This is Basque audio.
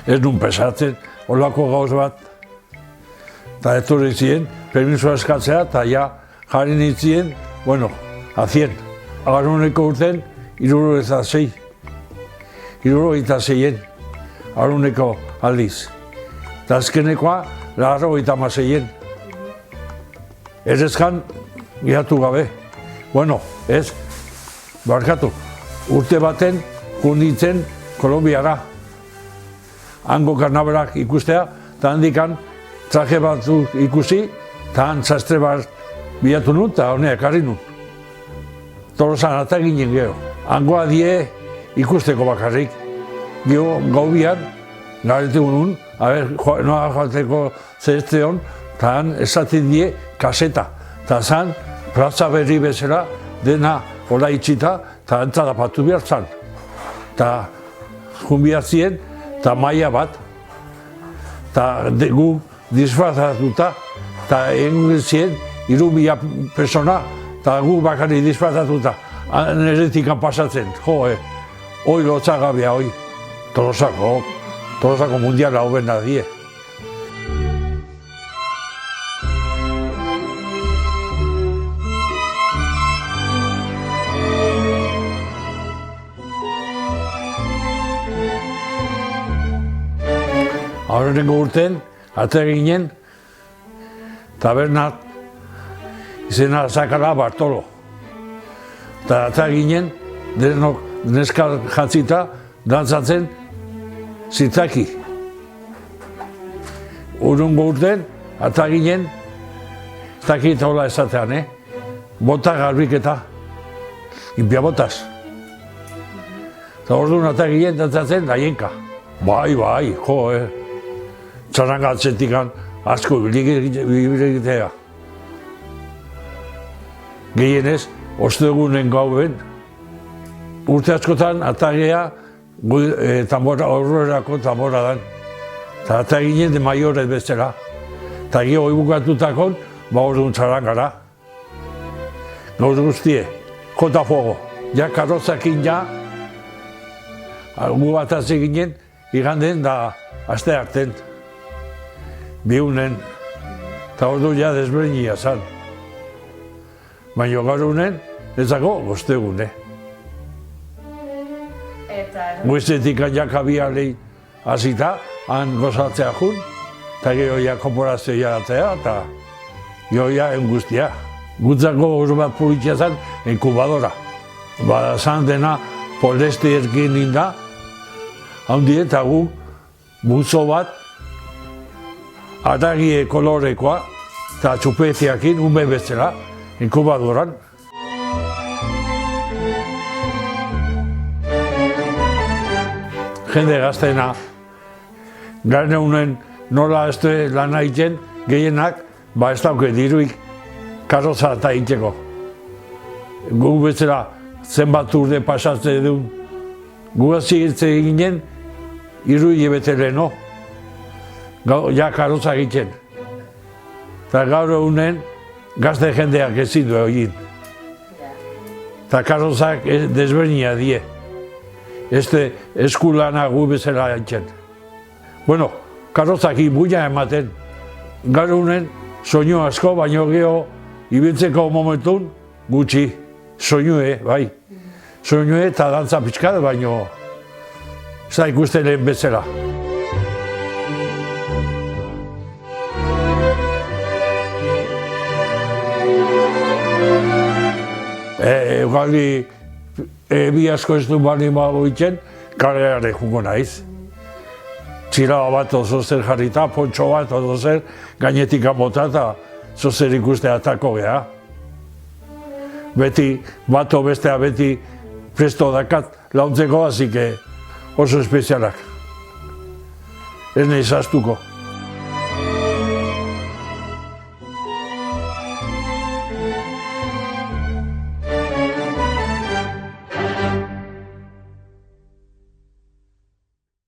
Ez nun pesatzen, holako gauz bat. Eta etorri ziren, permisoa eskatzea, eta ja jarri nintzien, bueno, a 100. Agaruneko urten, 76. 76-en, agaruneko aldiz. Eta azkenekoa, 86-en. Ez ezkan, gihatu gabe. Bueno, ez, barkatu, urte baten kunditzen Kolombiara. Hango karnabalak ikustea, eta handikan traje batzuk ikusi, eta han sastre bat bilatu nun, eta honeak harri nun. Tolosan eta ginen geho. Hangoa die ikusteko bakarrik. Geho gau bian, garetu nun, noa joateko zehazte hon, eta han esaten die kaseta. Eta zan, plaza berri bezala, dena hola itxita, eta entzadapatu behar zan. Eta junbiatzien, eta maia bat, eta gu disfrazatuta, eta egin zien, 3.000 persona, eta gu bakarri disfrazatuta, neretikan pasatzen, hoi lotzagabea, hoi, Tolosako mundiala hobena die. Aurreneko urten, ate ginen, tabernat izena zakala Bartolo. Eta ate ginen, denok neskal jantzita, dantzatzen zitzaki. Urrungo urten, ate ginen, ez dakit hola esatean, bota garbiketa, inpia botaz. Eta orduan ate ginen, dantzatzen daienka. Bai, txaranga atzetikan asko ibilegitea. Gehienez, ostegunen gauen, urte askotan atagea horrorako tambora dan. Eta ataginen de maiorez bezala. Eta geho ibukatutakon, orduan txarangara. Gauz guztie, jota fuego. Ja karrozakin ja, gu bat ginen, iganden da aste arten. Bihunen, eta ordu ja desberdinia zan. Baina gaur unen, ezako goztegune. Guiztetik jakabia lehi azita, han gozatzea jun, eta geho ja komporazioa atzea, eta geho ja engustia. Gutzako hor bat politia zan, inkubadora. Zan dena poleste erkin ninda, handi eta gu buzo bat, adagie kolorekoa eta txupetiakin ume bezala, inkubadoran. Jende gaztena, gane unen nola ez lan egiten, gehienak, ez dauke diruik karroza eta egiteko. Gu bezala zenbat urde pasatzen duen, gu azigitzen ginen, 3 hilabete leheno. Ja karroza egiten. Eta gaur egunen gazte jendeak ezin du egin. Eta karrozak desberdina die. Eskulana gu bezala egiten. Bueno, karrozak ibuina ematen. Gaur egunen soinu asko, baino geho ibiltzeko momentun gutxi. Soinue, bai. Soinue eta dantza pixkat, baino ez da ikusten lehen bezala. Egaldi, bi asko ez du bali mago egiten, kaleare jungo naiz. Txila bat oso zer jarrita, pontxo bat oso zer, gainetik bota eta zozer ikuste atako geha. Beti, bato bestea beti presto dakat launtzeko, hasik oso espezialak. Ez nahi zaztuko.